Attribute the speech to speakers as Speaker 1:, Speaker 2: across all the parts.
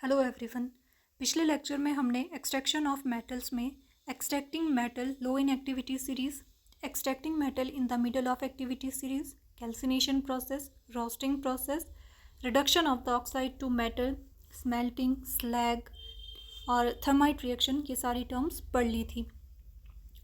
Speaker 1: Hello everyone. पिछले lecture में हमने एक्सट्रैक्शन ऑफ मेटल्स में extracting metal low in activity series, extracting metal in the middle of activity series, calcination process, roasting process, reduction of the oxide to metal, smelting, slag और thermite reaction, ये सारी terms पढ़ ली थी।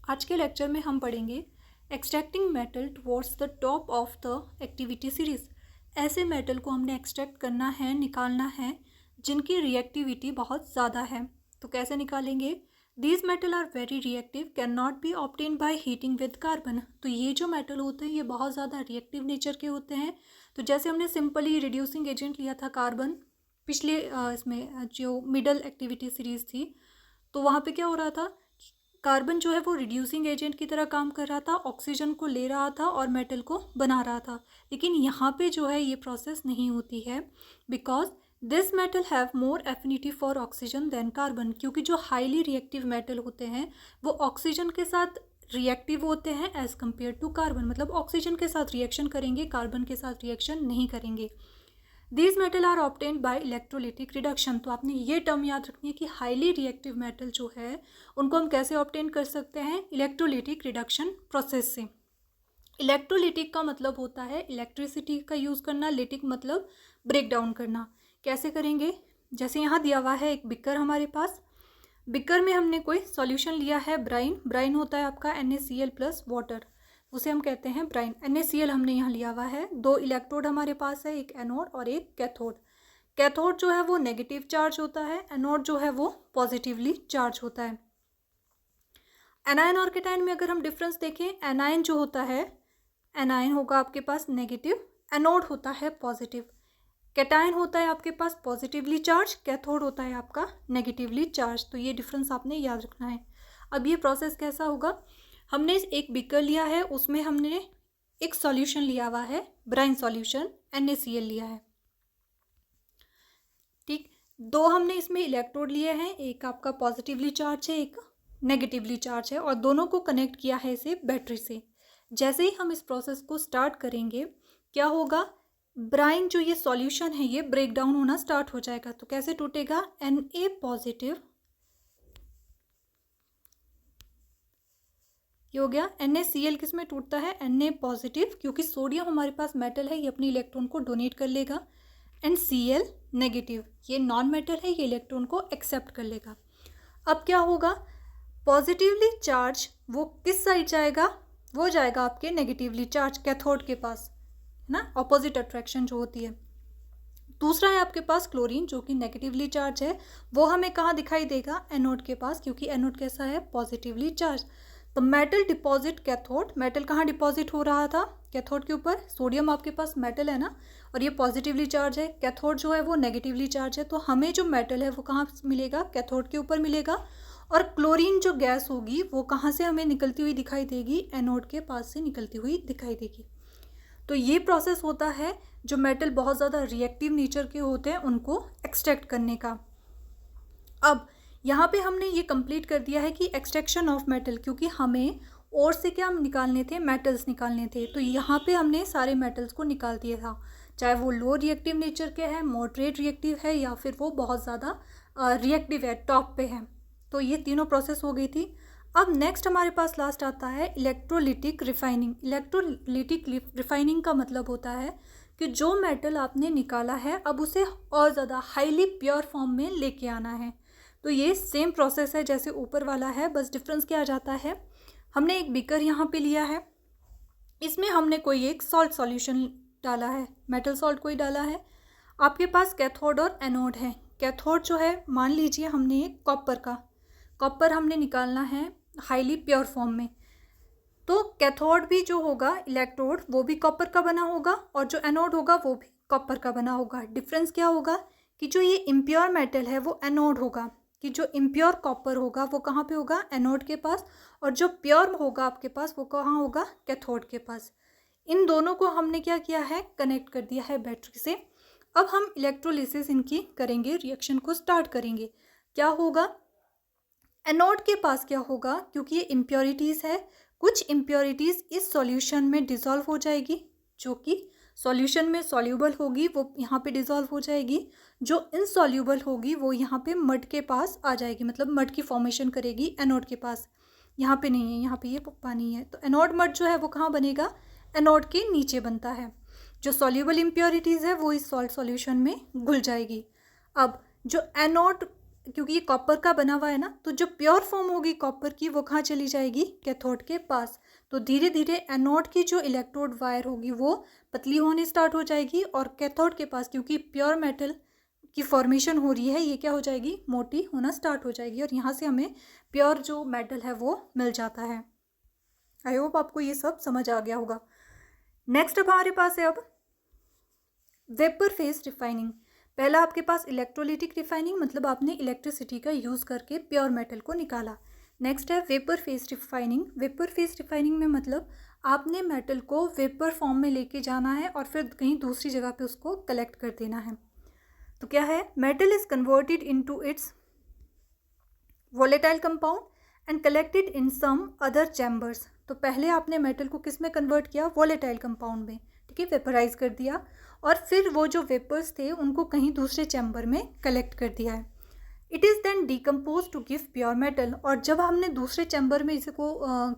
Speaker 1: आज के lecture में हम पढ़ेंगे extracting metal towards the top of the activity series. ऐसे मेटल को हमने एक्सट्रैक्ट करना है, निकालना है जिनकी रिएक्टिविटी बहुत ज़्यादा है। तो कैसे निकालेंगे? These metal are very reactive, can not be obtain by heating with carbon. तो ये जो मेटल होते हैं ये बहुत ज़्यादा रिएक्टिव नेचर के होते हैं। तो जैसे हमने सिंपली रिड्यूसिंग एजेंट लिया था कार्बन पिछले इसमें जो मिडल एक्टिविटी सीरीज थी, तो वहाँ पे क्या हो रहा था, कार्बन जो है वो रिड्यूसिंग एजेंट की तरह काम कर रहा था, ऑक्सीजन को ले रहा था और मेटल को बना रहा था। लेकिन यहाँ पे जो है ये प्रोसेस नहीं होती है, because this metal have more affinity for oxygen than carbon. क्योंकि जो हाईली रिएक्टिव मेटल होते हैं वो ऑक्सीजन के साथ रिएक्टिव होते हैं एज कम्पेयर टू कार्बन। मतलब ऑक्सीजन के साथ रिएक्शन करेंगे, कार्बन के साथ रिएक्शन नहीं करेंगे। These metal are obtained by electrolytic reduction. तो आपने ये टर्म याद रखनी है कि हाईली रिएक्टिव मेटल जो है उनको हम कैसे ऑब्टेन कर सकते हैं? इलेक्ट्रोलिटिक रिडक्शन प्रोसेस से। इलेक्ट्रोलिटिक का मतलब होता है इलेक्ट्रिसिटी का यूज़ करना, लिटिक मतलब ब्रेक डाउन करना। कैसे करेंगे? जैसे यहाँ दिया हुआ है एक बिकर हमारे पास, बिकर में हमने कोई सॉल्यूशन लिया है ब्राइन। ब्राइन होता है आपका NaCl प्लस वाटर, उसे हम कहते हैं ब्राइन। NaCl हमने यहाँ लिया हुआ है। दो इलेक्ट्रोड हमारे पास है, एक एनोड और एक कैथोड। कैथोड जो है वो नेगेटिव चार्ज होता है, एनोड जो है वो पॉजिटिवली चार्ज होता है। एनायन और कैटायन में अगर हम डिफरेंस देखें, एनायन जो होता है, एनायन होगा आपके पास नेगेटिव, एनोड होता है पॉजिटिव। कैटायन होता है आपके पास पॉजिटिवली चार्ज, कैथोड होता है आपका नेगेटिवली चार्ज। तो ये डिफरेंस आपने याद रखना है। अब ये प्रोसेस कैसा होगा? हमने एक बीकर लिया है, उसमें हमने एक सॉल्यूशन लिया हुआ है, ब्राइन सॉल्यूशन NaCl लिया है। ठीक, दो हमने इसमें इलेक्ट्रोड लिए हैं, एक आपका पॉजिटिवली चार्ज है, एक नेगेटिवली चार्ज है, और दोनों को कनेक्ट किया है इसे बैटरी से। जैसे ही हम इस प्रोसेस को स्टार्ट करेंगे, क्या होगा? ब्राइन जो ये सॉल्यूशन है ये ब्रेक डाउन होना स्टार्ट हो जाएगा। तो कैसे टूटेगा? Na पॉजिटिव, ये हो गया। NaCl किस में टूटता है? Na पॉजिटिव, क्योंकि सोडियम हमारे पास मेटल है, ये अपने इलेक्ट्रॉन को डोनेट कर लेगा। एंड Cl नेगेटिव, ये नॉन मेटल है, ये इलेक्ट्रॉन को एक्सेप्ट कर लेगा। अब क्या होगा? पॉजिटिवली चार्ज वो किस साइड जाएगा? वो जाएगा आपके नेगेटिवली चार्ज कैथोड के पास, है ना, ऑपोजिट अट्रैक्शन जो होती है। दूसरा है आपके पास क्लोरीन जो कि नेगेटिवली चार्ज है, वो हमें कहाँ दिखाई देगा? एनोड के पास, क्योंकि एनोड कैसा है? Positively charge. तो मेटल डिपॉजिट कैथोड, मेटल कहाँ डिपॉजिट हो रहा था? कैथोड के ऊपर। सोडियम आपके पास मेटल है ना, और ये पॉजिटिवली चार्ज है, कैथोड जो है वो नेगेटिवली चार्ज है। तो हमें जो मेटल है वो कहाँ मिलेगा? कैथोड के ऊपर मिलेगा। और क्लोरीन जो गैस होगी वो कहाँ से हमें निकलती हुई दिखाई देगी? एनोड के पास से निकलती हुई दिखाई देगी। तो ये प्रोसेस होता है जो मेटल बहुत ज़्यादा रिएक्टिव नेचर के होते हैं उनको एक्सट्रैक्ट करने का। अब यहाँ पे हमने ये कंप्लीट कर दिया है कि एक्सट्रैक्शन ऑफ मेटल, क्योंकि हमें और से क्या निकालने थे? मेटल्स निकालने थे। तो यहाँ पे हमने सारे मेटल्स को निकाल दिया था, चाहे वो लो रिएक्टिव नेचर के हैं, मॉडरेट रिएक्टिव है, या फिर वो बहुत ज़्यादा रिएक्टिव है, टॉप पे है। तो ये तीनों प्रोसेस हो गई थी। अब नेक्स्ट हमारे पास लास्ट आता है इलेक्ट्रोलिटिक रिफाइनिंग। इलेक्ट्रोलिटिक रिफाइनिंग का मतलब होता है कि जो मेटल आपने निकाला है अब उसे और ज़्यादा हाईली प्योर फॉर्म में लेके आना है। तो ये सेम प्रोसेस है जैसे ऊपर वाला है, बस डिफरेंस क्या आ जाता है? हमने एक बीकर यहाँ पे लिया है, इसमें हमने कोई एक सॉल्ट सॉल्यूशन डाला है, मेटल सॉल्ट कोई डाला है। आपके पास कैथोड और एनोड है। कैथोड जो है, मान लीजिए हमने एक कॉपर हमने निकालना है हाईली प्योर फॉर्म में। तो कैथोड भी जो होगा इलेक्ट्रोड वो भी कॉपर का बना होगा, और जो एनोड होगा वो भी कॉपर का बना होगा। डिफरेंस क्या होगा कि जो ये इम्प्योर मेटल है वो एनोड होगा, कि जो इम्प्योर कॉपर होगा वो कहाँ पे होगा? एनोड के पास, और जो प्योर होगा आपके पास वो कहाँ होगा? कैथोड के पास। इन दोनों को हमने क्या किया है? कनेक्ट कर दिया है बैटरी से। अब हम इलेक्ट्रोलिसिस इनकी करेंगे, रिएक्शन को स्टार्ट करेंगे। क्या होगा? एनोड के पास क्या होगा? क्योंकि ये इम्प्योरिटीज़ है, कुछ इम्प्योरिटीज़ इस सॉल्यूशन में डिसॉल्व हो जाएगी, जो कि सॉल्यूशन में सॉल्यूबल होगी वो यहाँ पे डिज़ोल्व हो जाएगी, जो इनसॉल्यूबल होगी वो यहाँ पे मड के पास आ जाएगी, मतलब मड की फॉर्मेशन करेगी एनोड के पास। यहाँ पे नहीं है, यहाँ पे ये पानी है, तो एनोड मड जो है वो कहाँ बनेगा, एनोड के नीचे बनता है। जो सॉल्यूबल इम्प्योरिटीज़ है वो इस सॉल्ट सॉल्यूशन में घुल जाएगी। अब जो एनोड, क्योंकि ये कॉपर का बना हुआ है ना, तो जो प्योर फॉर्म होगी कॉपर की वो कहाँ चली जाएगी, कैथोड के पास। तो धीरे धीरे एनोड की जो इलेक्ट्रोड वायर होगी वो पतली होने स्टार्ट हो जाएगी, और कैथोड के पास क्योंकि प्योर मेटल की फॉर्मेशन हो रही है, ये क्या हो जाएगी, मोटी होना स्टार्ट हो जाएगी, और यहाँ से हमें प्योर जो मेटल है वो मिल जाता है। आई होप आपको ये सब समझ आ गया होगा। नेक्स्ट अब हमारे पास है अब वेपर फेज रिफाइनिंग। पहला आपके पास इलेक्ट्रोलिटिक रिफाइनिंग, मतलब आपने इलेक्ट्रिसिटी का यूज़ करके प्योर मेटल को निकाला। नेक्स्ट है vapour phase refining. Vapour phase refining में मतलब आपने मेटल को वेपर फॉर्म में लेके जाना है और फिर कहीं दूसरी जगह पे उसको कलेक्ट कर देना है। तो क्या है, metal is converted into its volatile compound and collected in some other chambers. तो पहले आपने मेटल को किस में कन्वर्ट किया, वोलेटाइल कंपाउंड में, ठीक है, वेपराइज कर दिया, और फिर वो जो वेपर्स थे उनको कहीं दूसरे चैम्बर में कलेक्ट कर दिया है। It is then decompose to give pure metal. और जब हमने दूसरे चैम्बर में इसको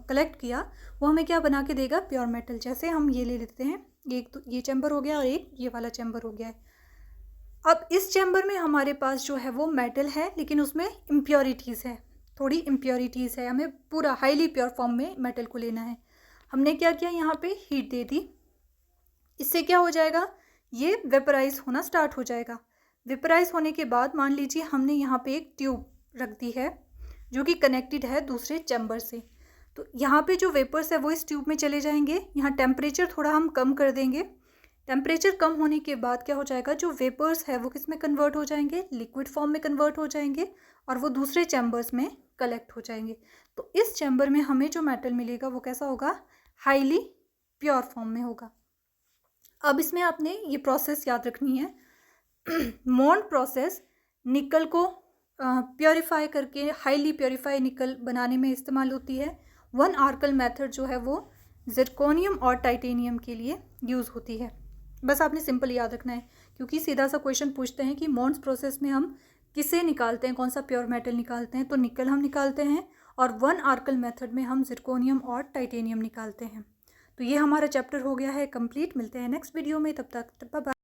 Speaker 1: कलेक्ट किया, वो हमें क्या बना के देगा, प्योर मेटल। जैसे हम ये ले लेते हैं, एक तो ये चैम्बर हो गया और एक ये वाला चैम्बर हो गया है। अब इस चैम्बर में हमारे पास जो है वो मेटल है, लेकिन उसमें इम्प्योरिटीज़ है, थोड़ी इम्प्योरिटीज़ है, हमें पूरा हाईली प्योर फॉर्म में मेटल को लेना है। हमने क्या किया, यहाँ पे हीट दे दी, इससे क्या हो जाएगा, ये वेपराइज होना स्टार्ट हो जाएगा। वेपराइज होने के बाद मान लीजिए हमने यहाँ पे एक ट्यूब रख दी है जो कि कनेक्टेड है दूसरे चैम्बर से। तो यहाँ पे जो वेपर्स है वो इस ट्यूब में चले जाएंगे। यहाँ टेम्परेचर थोड़ा हम कम कर देंगे। टेम्परेचर कम होने के बाद क्या हो जाएगा, जो वेपर्स है वो किस में कन्वर्ट हो जाएंगे, लिक्विड फॉर्म में कन्वर्ट हो जाएंगे, और वो दूसरे चैम्बर्स में कलेक्ट हो जाएंगे। तो इस चैम्बर में हमें जो मेटल मिलेगा वो कैसा होगा, हाईली प्योर फॉर्म में होगा। अब इसमें आपने ये प्रोसेस याद रखनी है, मोन्ड प्रोसेस निकल को प्योरीफाई करके हाईली प्योरीफाई निकल बनाने में इस्तेमाल होती है। वन आर्कल मेथड जो है वो जिरकोनियम और टाइटेनियम के लिए यूज़ होती है। बस आपने सिंपल याद रखना है, क्योंकि सीधा सा क्वेश्चन पूछते हैं कि मोन्ड्स प्रोसेस में हम किसे निकालते हैं, कौन सा प्योर मेटल निकालते हैं, तो निकल हम निकालते हैं, और वन आर्कल मेथड में हम जिरकोनियम और टाइटेनियम निकालते हैं। तो ये हमारा चैप्टर हो गया है कंप्लीट। मिलते हैं नेक्स्ट वीडियो में, तब तक बाय बाय।